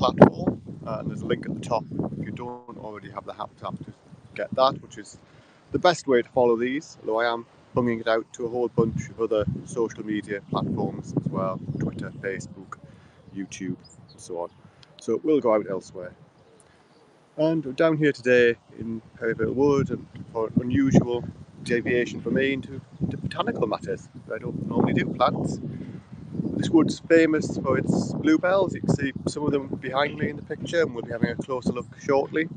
platform, and there's a link at the top if you don't already have the app to get that, which is the best way to follow these, although I am bunging it out to a whole bunch of other social media platforms as well: Twitter, Facebook, YouTube, and so on. So it will go out elsewhere. And down here today in Perryville Wood, and for an unusual deviation for me into botanical matters. I don't normally do plants. This wood's famous for its bluebells. You can see some of them behind me in the picture, and we'll be having a closer look shortly.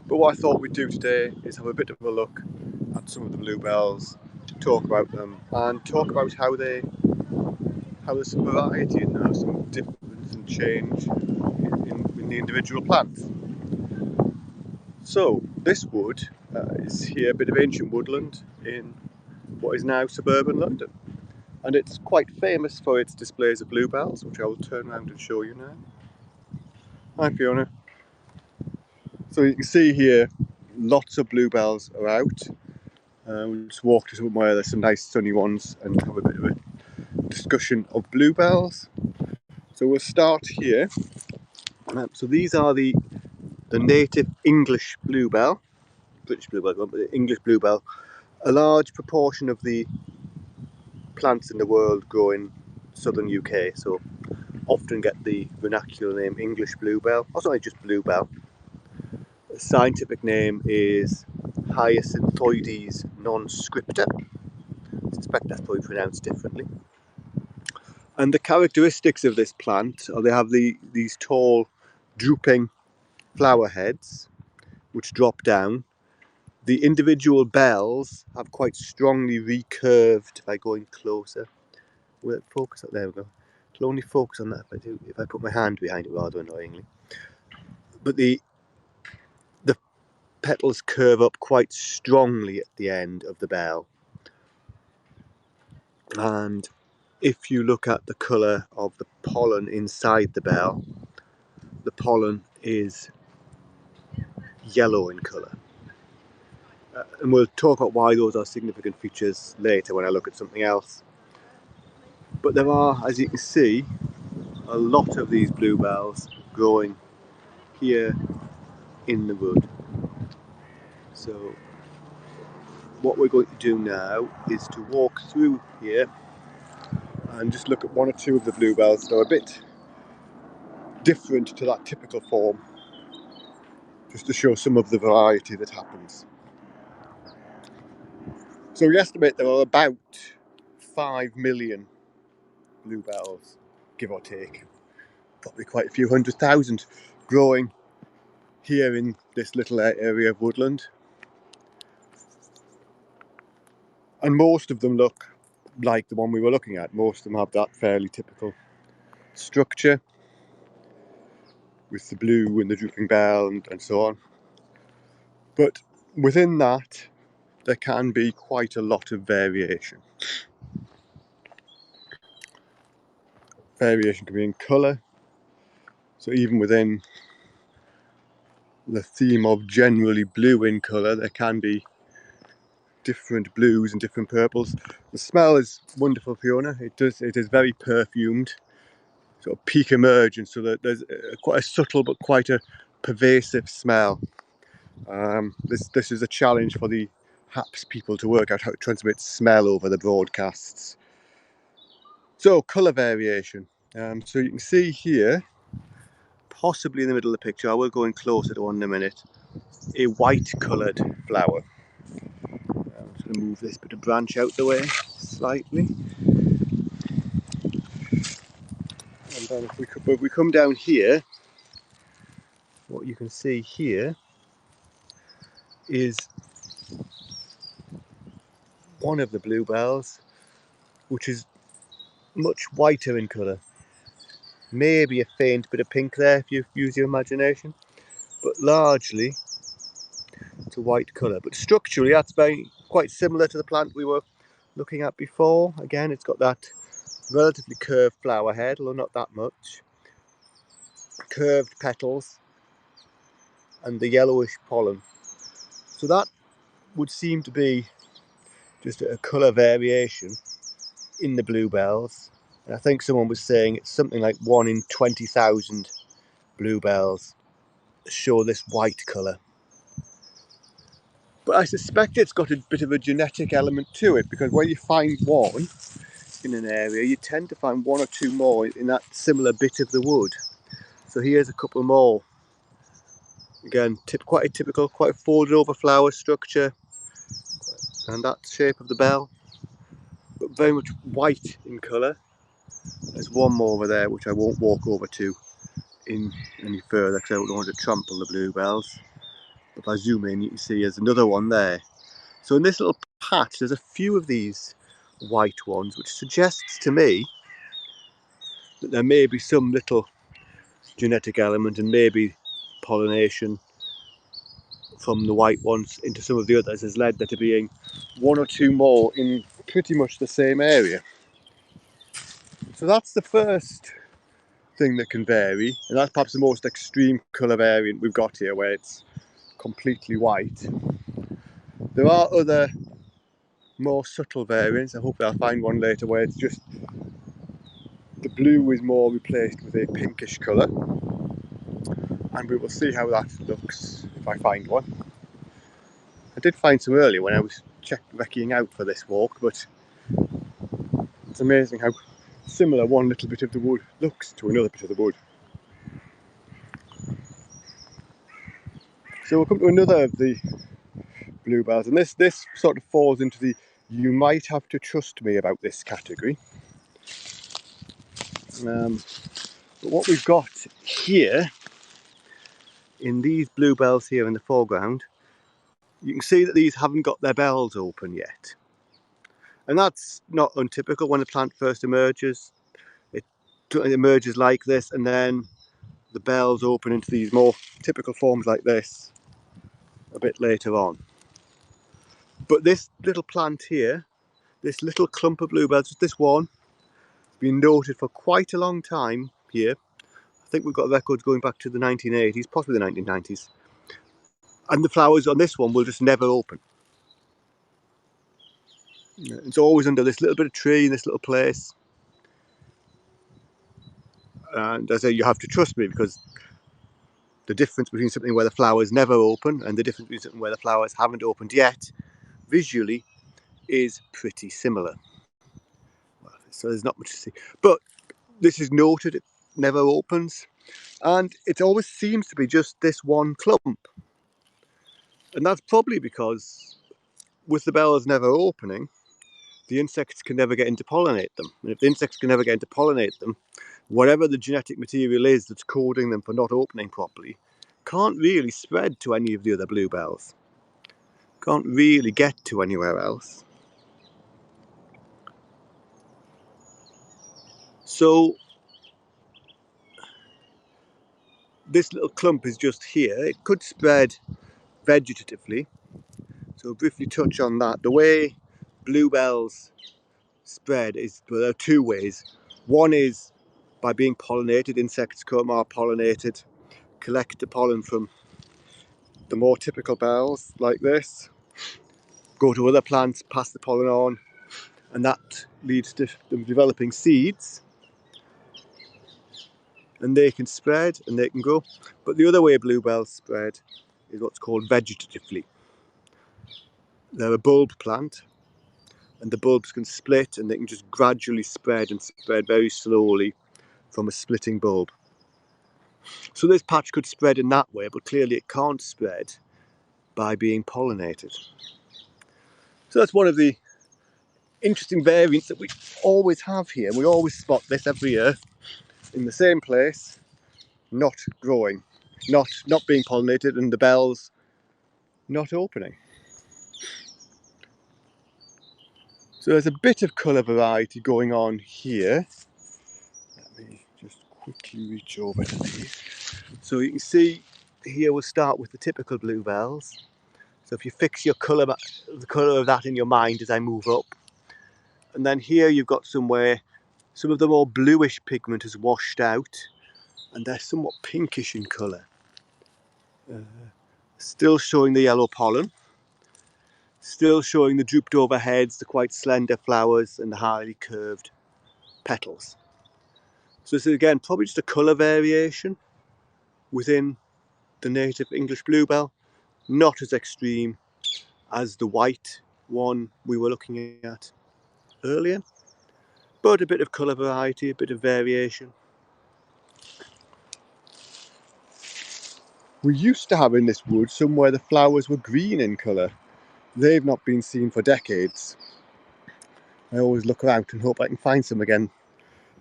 But what I thought we'd do today is have a bit of a look at some of the bluebells, talk about them, and talk about how there's some variety and there's some difference and change in the individual plants. So this wood is here a bit of ancient woodland in what is now suburban London, and it's quite famous for its displays of bluebells, which I will turn around and show you now. Hi Fiona. So you can see here lots of bluebells are out. We'll just walk to somewhere there's some nice sunny ones and have a bit of a discussion of bluebells. So we'll start here. So these are the native English bluebell, British bluebell, but the English bluebell. A large proportion of the plants in the world grow in southern UK, so often get the vernacular name English bluebell. Also, not just bluebell. The scientific name is Hyacinthoides non-scripta. I suspect that's probably pronounced differently. And the characteristics of this plant are they have these tall, drooping flower heads, which drop down. The individual bells have quite strongly recurved. If I go in closer, will it focus? There we go. It'll only focus on that if I put my hand behind it, rather annoyingly. But the petals curve up quite strongly at the end of the bell. And if you look at the colour of the pollen inside the bell, the pollen is yellow in colour. And we'll talk about why those are significant features later when I look at something else. But there are, as you can see, a lot of these bluebells growing here in the wood. So what we're going to do now is to walk through here and just look at one or two of the bluebells that are a bit different to that typical form, just to show some of the variety that happens. So we estimate there are about 5 million bluebells, give or take. Probably quite a few 100,000 growing here in this little area of woodland. And most of them look like the one we were looking at. Most of them have that fairly typical structure with the blue and the drooping bell and so on. But within that, there can be quite a lot of variation. Variation can be in colour. So even within the theme of generally blue in colour, there can be different blues and different purples. The smell is wonderful, Fiona. It is very perfumed, sort of peak emergence, so that there's quite a subtle but quite a pervasive smell. This is a challenge for the HAPS people to work out how to transmit smell over the broadcasts. So colour variation. So you can see here, possibly in the middle of the picture, I will go in closer to one in a minute, a white coloured flower. I'm just going to move this bit of branch out the way slightly. And then if we come down here, what you can see here is one of the bluebells, which is much whiter in colour. Maybe a faint bit of pink there if you use your imagination, but largely it's a white colour. But structurally that's quite similar to the plant we were looking at before. Again, it's got that relatively curved flower head, although not that much, curved petals and the yellowish pollen. So that would seem to be just a colour variation in the bluebells. And I think someone was saying it's something like 1 in 20,000 bluebells show this white colour. But I suspect it's got a bit of a genetic element to it, because when you find one in an area, you tend to find one or two more in that similar bit of the wood. So here's a couple more. Again, quite a typical, quite a folded over flower structure, and that shape of the bell, but very much white in colour. There's one more over there which I won't walk over to in any further because I don't want to trample the bluebells. But if I zoom in, you can see there's another one there. So in this little patch, there's a few of these white ones, which suggests to me that there may be some little genetic element and maybe pollination from the white ones into some of the others has led there to being one or two more in pretty much the same area. So that's the first thing that can vary, and that's perhaps the most extreme colour variant we've got here, where it's completely white. There are other more subtle variants. I hope I'll find one later where it's just the blue is more replaced with a pinkish colour, and we will see how that looks if I find one. I did find some earlier when I was recceing out for this walk, but it's amazing how similar one little bit of the wood looks to another bit of the wood. So we'll come to another of the bluebells, and this sort of falls into the you might have to trust me about this category. But what we've got here in these bluebells here in the foreground, you can see that these haven't got their bells open yet, and that's not untypical. When a plant first emerges, it emerges like this, and then the bells open into these more typical forms like this a bit later on. But this little plant here, this little clump of bluebells, just this one, has been noted for quite a long time here. I think we've got records going back to the 1980s, possibly the 1990s. And the flowers on this one will just never open. It's always under this little bit of tree in this little place. And as I say, you have to trust me, because the difference between something where the flowers never open and the difference between something where the flowers haven't opened yet, visually, is pretty similar. So there's not much to see. But this is noted, it never opens. And it always seems to be just this one clump. And that's probably because with the bells never opening, the insects can never get in to pollinate them. And if the insects can never get in to pollinate them, whatever the genetic material is that's coding them for not opening properly can't really spread to any of the other bluebells. Can't really get to anywhere else. So this little clump is just here. It could spread vegetatively. So briefly touch on that. The way bluebells spread is, well, there are two ways. One is by being pollinated. Insects come, are pollinated, collect the pollen from the more typical bells like this, go to other plants, pass the pollen on, and that leads to them developing seeds, and they can spread and they can grow. But the other way bluebells spread is what's called vegetatively. They're a bulb plant, and the bulbs can split and they can just gradually spread and spread very slowly from a splitting bulb. So this patch could spread in that way, but clearly it can't spread by being pollinated. So that's one of the interesting variants that we always have here. We always spot this every year in the same place, not growing, not being pollinated, and the bells not opening. So there's a bit of colour variety going on here. Let me just quickly reach over to these. So you can see here we'll start with the typical bluebells. So if you fix your colour, the colour of that in your mind as I move up. And then here you've got somewhere, some of the more bluish pigment has washed out and they're somewhat pinkish in colour. Still showing the yellow pollen. Still showing the drooped over heads, the quite slender flowers and the highly curved petals. So this is again probably just a colour variation. within the native English bluebell, not as extreme as the white one we were looking at earlier, but a bit of colour variety, a bit of variation. We used to have in this wood somewhere the flowers were green in colour. They've not been seen for decades. I always look out and hope I can find some again.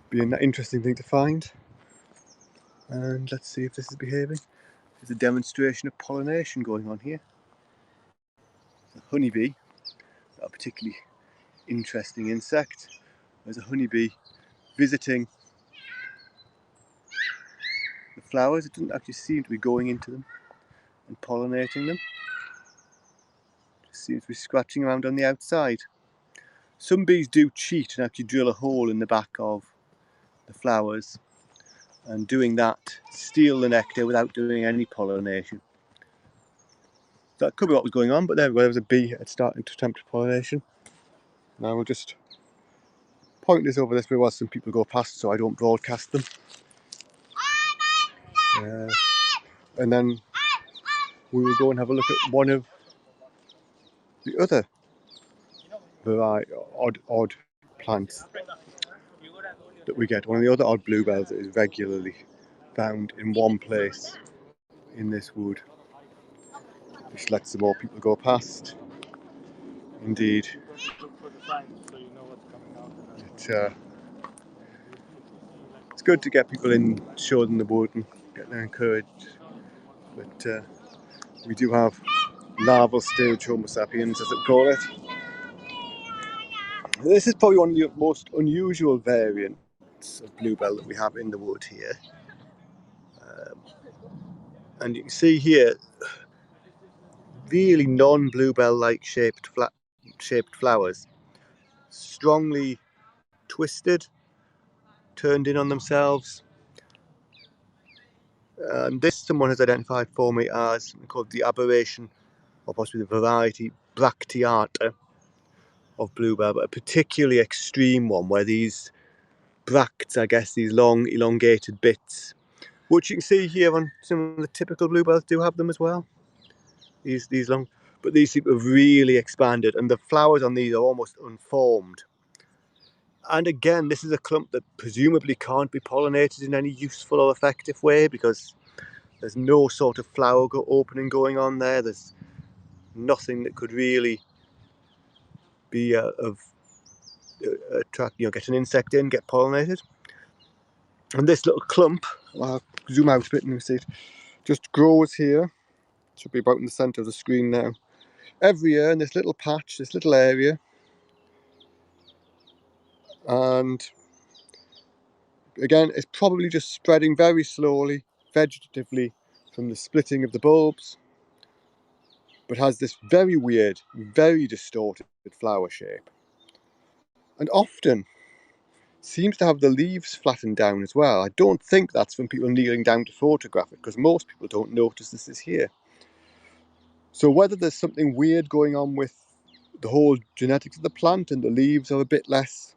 Be an interesting thing to find. And let's see if this is behaving. There's a demonstration of pollination going on here. A honeybee, a particularly interesting insect. There's a honeybee visiting the flowers. It doesn't actually seem to be going into them and pollinating them. It just seems to be scratching around on the outside. Some bees do cheat and actually drill a hole in the back of the flowers, and doing that steal the nectar without doing any pollination. That could be what was going on, but there was a bee starting to attempt pollination. Now we'll just point this over this way while some people go past so I don't broadcast them. And then we will go and have a look at one of the other odd plants that we get. One of the other odd bluebells that is regularly found in one place in this wood. Just let some more people go past. Indeed. It's good to get people in, show them the wood and get them encouraged. But we do have larval stage Homo sapiens, as it call it. This is probably one of the most unusual variants of bluebell that we have in the wood here. And you can see here really non-bluebell-like shaped flowers, strongly twisted, turned in on themselves. And this someone has identified for me as something called the aberration, or possibly the variety bracteata of bluebell, but a particularly extreme one where these bracts, I guess, these long elongated bits, which you can see here on some of the typical bluebells do have them as well. These long, but these seem to have really expanded, and the flowers on these are almost unformed. And again, this is a clump that presumably can't be pollinated in any useful or effective way because there's no sort of flower opening going on there. There's nothing that could really be attract, get an insect in, get pollinated. And this little clump, I'll zoom out a bit and you see it, just grows here. It should be about in the centre of the screen now. Every year in this little patch, this little area. And again, it's probably just spreading very slowly, vegetatively, from the splitting of the bulbs, but has this very weird, very distorted flower shape. And often seems to have the leaves flattened down as well. I don't think that's from people kneeling down to photograph it, because most people don't notice this is here. So whether there's something weird going on with the whole genetics of the plant and the leaves are a bit less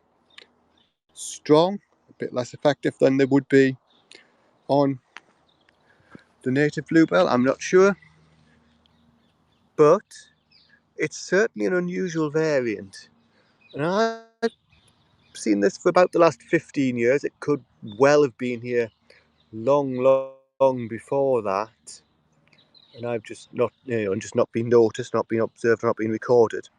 strong, a bit less effective than they would be on the native bluebell, I'm not sure. But it's certainly an unusual variant. And I've seen this for about the last 15 years. It could well have been here long before that. And I've just not, just not been noticed, not been observed, not been recorded.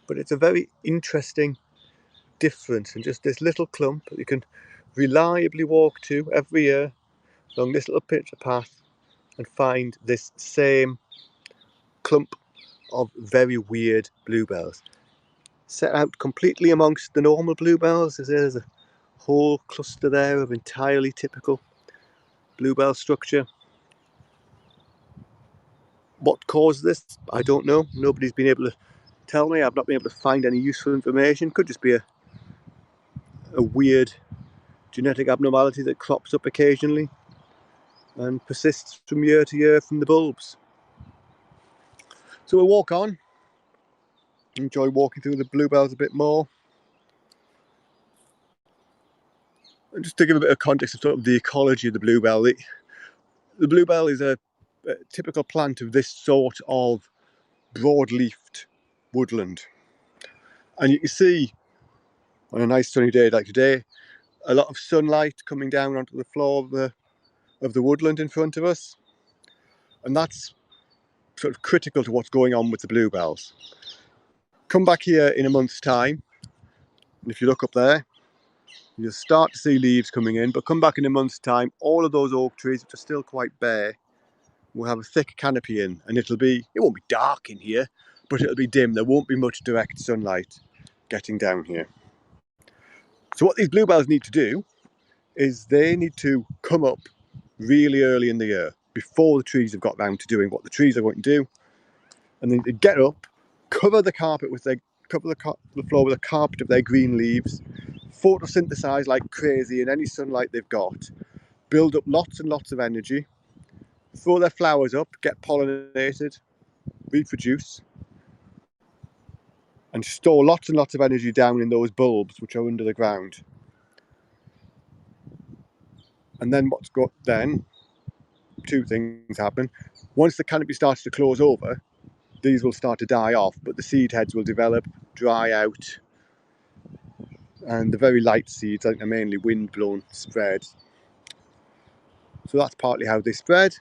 But it's a very interesting difference, and just this little clump that you can reliably walk to every year along this little picture path and find this same clump of very weird bluebells. Set out completely amongst the normal bluebells. There's a whole cluster there of entirely typical bluebell structure. What caused this? I don't know. Nobody's been able to tell me. I've not been able to find any useful information. Could just be a weird genetic abnormality that crops up occasionally and persists from year to year from the bulbs. So we'll walk on, enjoy walking through the bluebells a bit more. And just to give a bit of context of sort of the ecology of the bluebell, the bluebell is a typical plant of this sort of broad-leafed woodland. And you can see on a nice sunny day like today, a lot of sunlight coming down onto the floor of the woodland in front of us. And that's sort of critical to what's going on with the bluebells. Come back here in a month's time, and if you look up there, you'll start to see leaves coming in, but come back in a month's time, all of those oak trees, which are still quite bare, will have a thick canopy in, and it won't be dark in here, but it'll be dim. There won't be much direct sunlight getting down here. So what these bluebells need to do is they need to come up really early in the year, before the trees have got round to doing what the trees are going to do, and then they get up, cover the floor with a carpet of their green leaves, photosynthesize like crazy in any sunlight they've got, build up lots and lots of energy, throw their flowers up, get pollinated, reproduce, and store lots and lots of energy down in those bulbs which are under the ground. And then two things happen. Once the canopy starts to close over, these will start to die off, but the seed heads will develop, dry out, and the very light seeds, I think, are mainly wind-blown, spread. So that's partly how they spread.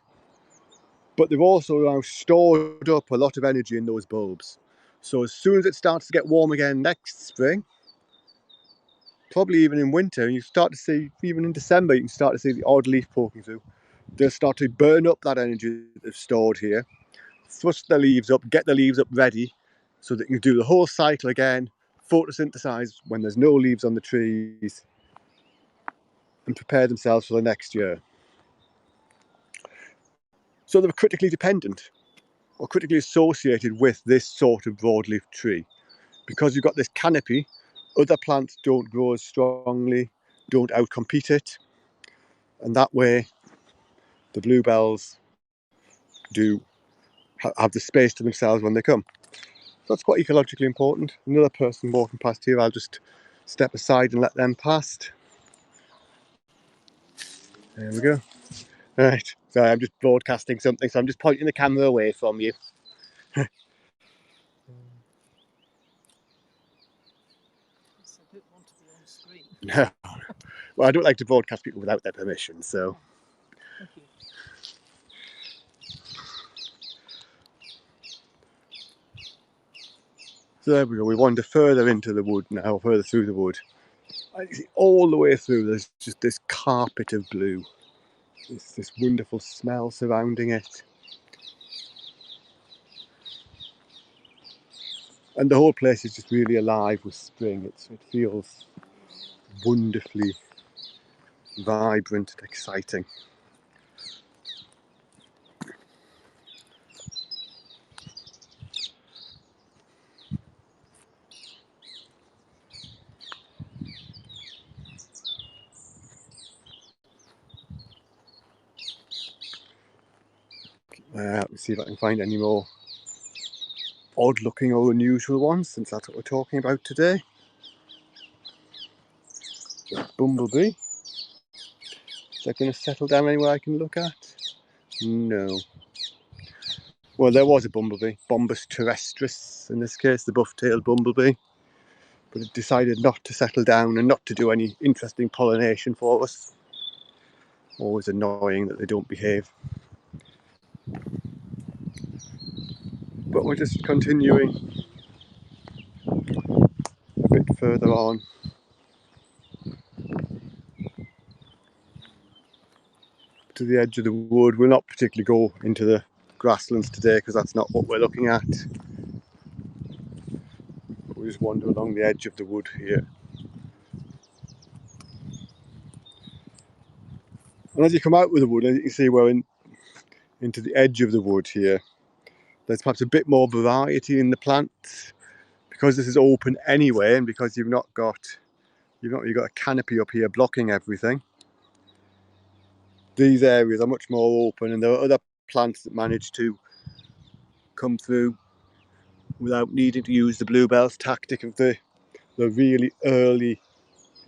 But they've also now stored up a lot of energy in those bulbs. So as soon as it starts to get warm again next spring, probably even in winter, you start to see, even in December, you can start to see the odd leaf poking through. They'll start to burn up that energy that they've stored here, thrust their leaves up, get the leaves up ready, so that you can do the whole cycle again, photosynthesize when there's no leaves on the trees, and prepare themselves for the next year. So they're critically dependent, or critically associated with this sort of broadleaf tree. Because you've got this canopy, other plants don't grow as strongly, don't outcompete it, and that way the bluebells do have the space to themselves when they come. So that's quite ecologically important. Another person walking past here, I'll just step aside and let them past. There we go. Right, sorry, I'm just broadcasting something, so I'm just pointing the camera away from you. I don't want to be on screen. No. Well, I don't like to broadcast people without their permission, so. Thank you. So there we go, we wander further into the wood now, further through the wood. I can see all the way through there's just this carpet of blue. It's this wonderful smell surrounding it. And the whole place is just really alive with spring. It feels wonderfully vibrant and exciting. Let's see if I can find any more odd looking or unusual ones, since that's what we're talking about today. Bumblebee. Is that going to settle down anywhere I can look at? No. Well, there was a bumblebee, Bombus terrestris in this case, the buff-tailed bumblebee, but it decided not to settle down and not to do any interesting pollination for us. Always annoying that they don't behave. But we're just continuing a bit further on. To the edge of the wood. We'll not particularly go into the grasslands today because that's not what we're looking at. But we just wander along the edge of the wood here. And as you come out with the wood, as you can see, we're into the edge of the wood here. There's perhaps a bit more variety in the plants because this is open anyway, and because you've not got a canopy up here blocking everything. These areas are much more open, and there are other plants that manage to come through without needing to use the bluebells tactic of the really early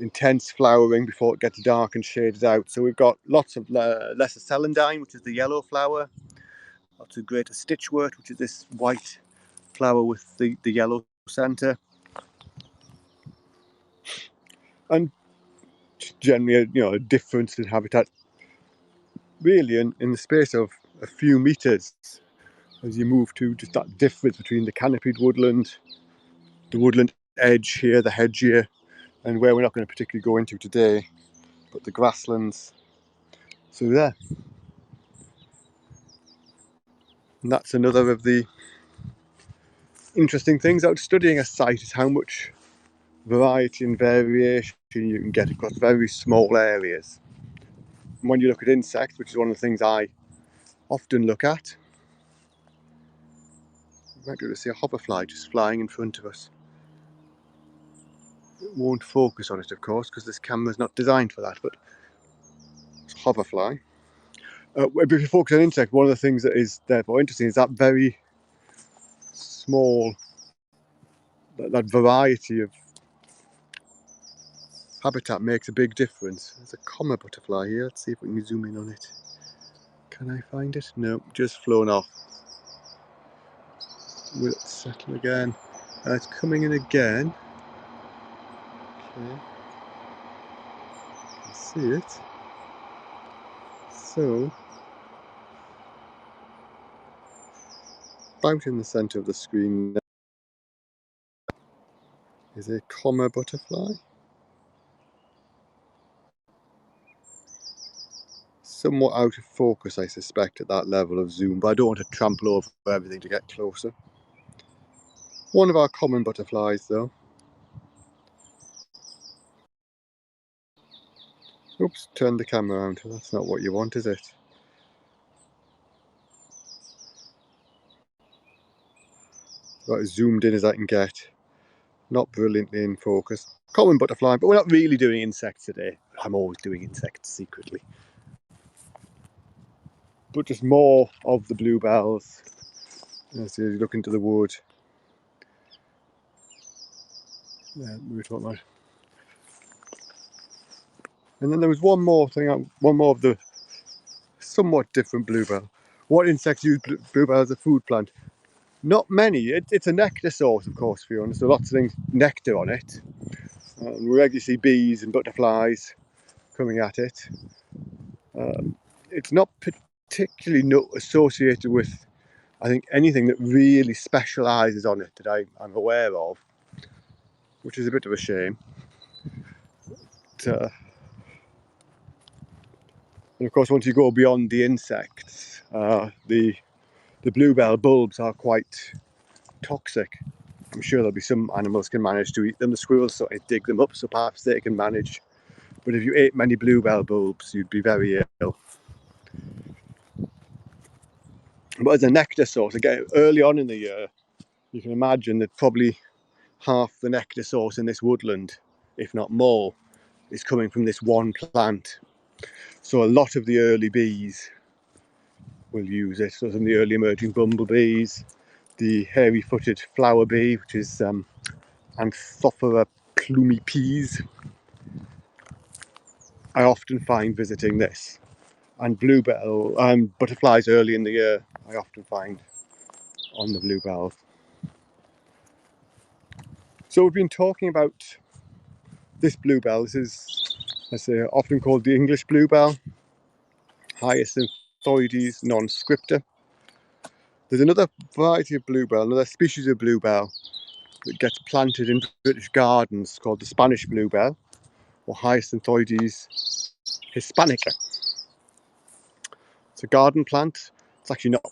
intense flowering before it gets dark and shaded out. So we've got lots of lesser celandine, which is the yellow flower, lots of greater stitchwort, which is this white flower with the yellow centre, and generally a difference in habitat really in the space of a few metres as you move to just that difference between the canopied woodland, the woodland edge here, the hedge here, and where we're not going to particularly go into today, but the grasslands. So there. And that's another of the interesting things out studying a site, is how much variety and variation you can get across very small areas. And when you look at insects, which is one of the things I often look at, you might be able to see a hoverfly just flying in front of us. It won't focus on it, of course, because this camera's not designed for that, but it's a hoverfly. If you focus on insects, one of the things that is therefore interesting is that very small, that variety of habitat makes a big difference. There's a comma butterfly here. Let's see if we can zoom in on it. Can I find it? No, just flown off. Will it settle again? It's coming in again. Okay, I see it. So, about in the centre of the screen is a comma butterfly. Somewhat out of focus, I suspect, at that level of zoom, but I don't want to trample over everything to get closer. One of our common butterflies, though. Oops, turned the camera around. That's not what you want, is it? About as zoomed in as I can get. Not brilliantly in focus. Common butterfly, but we're not really doing insects today. I'm always doing insects secretly. But just more of the bluebells. As you look into the wood. Yeah, we were talking about. And then there was one more thing, one more of the somewhat different bluebell. What insects use bluebell as a food plant? Not many. It's a nectar source, of course, Fiona, so lots of things nectar on it. And we regularly see bees and butterflies coming at it. It's not particularly associated with, I think, anything that really specialises on it that I'm aware of, which is a bit of a shame. But, and of course, once you go beyond the insects, the bluebell bulbs are quite toxic. I'm sure there'll be some animals can manage to eat them. The squirrels sort of dig them up, so perhaps they can manage. But if you ate many bluebell bulbs, you'd be very ill. But as a nectar source, again, early on in the year, you can imagine that probably half the nectar source in this woodland, if not more, is coming from this one plant. So a lot of the early bees will use it. So some of the early emerging bumblebees, the hairy-footed flower bee, which is Anthophora plumipes, I often find visiting this. And bluebell and butterflies early in the year, I often find on the bluebells. So we've been talking about this bluebell. This is, let's say, often called the English bluebell, Hyacinthoides non-scripta. There's another variety of bluebell, another species of bluebell that gets planted in British gardens called the Spanish bluebell, or Hyacinthoides hispanica. It's a garden plant. It's actually not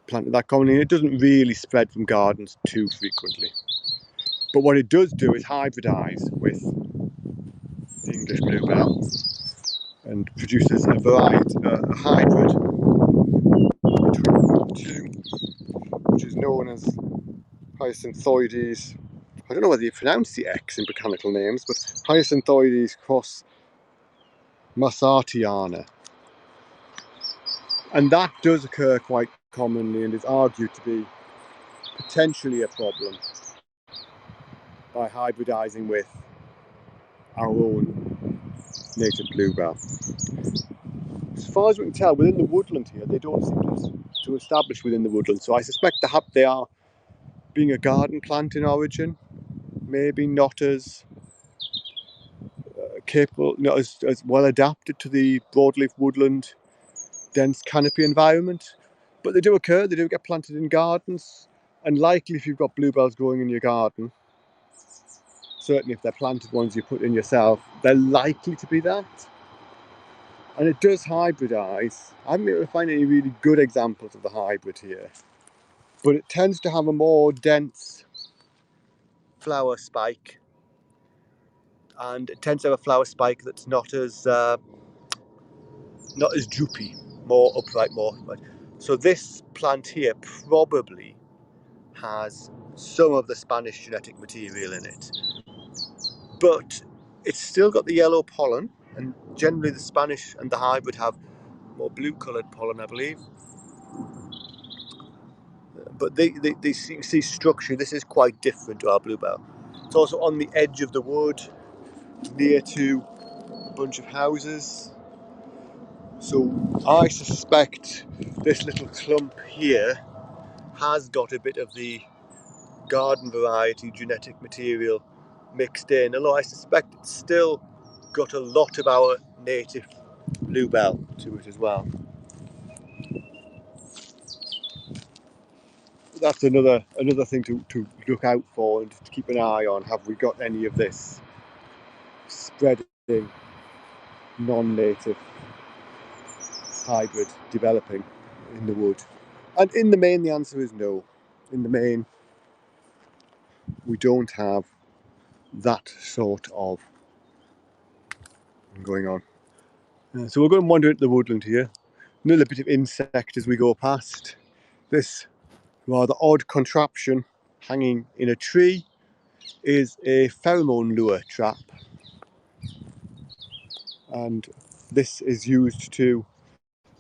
planted that commonly. It doesn't really spread from gardens too frequently. But what it does do is hybridise with the English bluebell and produces a variety, a hybrid between the two, which is known as Hyacinthoides. I don't know whether you pronounce the X in botanical names, but Hyacinthoides cross Massartiana. And that does occur quite commonly and is argued to be potentially a problem by hybridising with our own native bluebell. As far as we can tell, within the woodland here, they don't seem to establish within the woodland. So I suspect they are being a garden plant in origin, maybe not as capable, not as well adapted to the broadleaf woodland dense canopy environment. But they do occur, they do get planted in gardens, and likely if you've got bluebells growing in your garden, certainly if they're planted ones you put in yourself, they're likely to be that. And it does hybridize. I haven't been able to find any really good examples of the hybrid here, but it tends to have a more dense flower spike, and it tends to have a flower spike that's not as droopy, more upright, more. So this plant here probably has some of the Spanish genetic material in it, but it's still got the yellow pollen, and generally the Spanish and the hybrid have more blue coloured pollen, I believe. But they see structure. This is quite different to our bluebell. It's also on the edge of the wood, near to a bunch of houses. So I suspect this little clump here has got a bit of the garden variety genetic material mixed in, although I suspect it's still got a lot of our native bluebell to it as well. That's another thing to look out for and to keep an eye on. Have we got any of this spreading non-native hybrid developing in the wood? And in the main the answer is no. In the main we don't have that sort of going on. So we're going to wander into the woodland here. Another bit of insect as we go past. This rather odd contraption hanging in a tree is a pheromone lure trap, and this is used to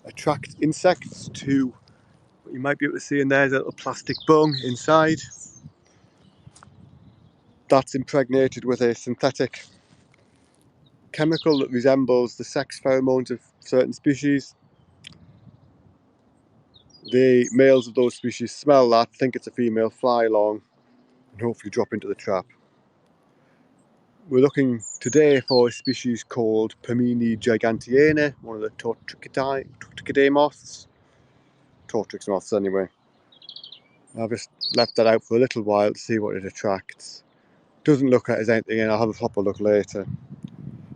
attract insects to what you might be able to see in there is a little plastic bung inside that's impregnated with a synthetic chemical that resembles the sex pheromones of certain species. The males of those species smell that, think it's a female, fly along and hopefully drop into the trap. We're looking today for a species called Pamini giganteana, one of the Tortrichidae moths. Tortrix moths anyway. I've just left that out for a little while to see what it attracts. Doesn't look at as anything, and I'll have a proper look later.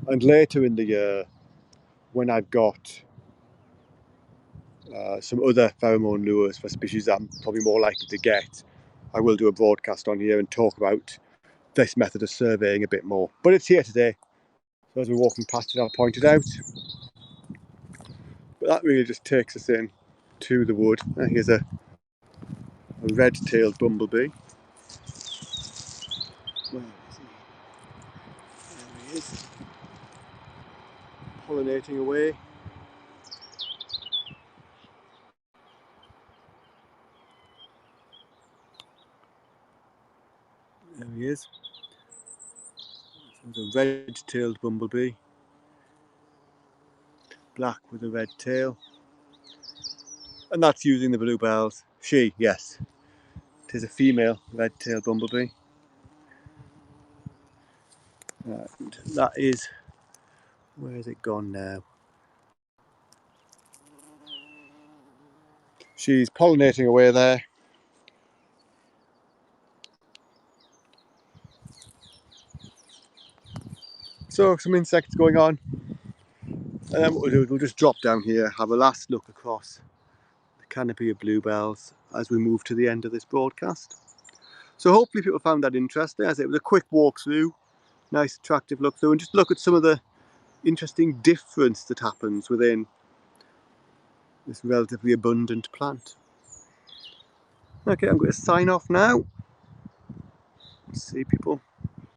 And later in the year, when I've got some other pheromone lures for species that I'm probably more likely to get, I will do a broadcast on here and talk about this method of surveying a bit more. But it's here today, so as we're walking past it I'll point it out. But that really just takes us in to the wood. Here's a red-tailed bumblebee. Where is he? There he is. Pollinating away. There he is. There's a red-tailed bumblebee. Black with a red tail. And that's using the bluebells. She, yes. It is a female red-tailed bumblebee. And that is... Where has it gone now? She's pollinating away there. So some insects going on. And then what we'll do is we'll just drop down here, have a last look across the canopy of bluebells as we move to the end of this broadcast. So hopefully people found that interesting. As it was a quick walk through, nice attractive look through, and just look at some of the interesting difference that happens within this relatively abundant plant. Okay, I'm going to sign off now. See people.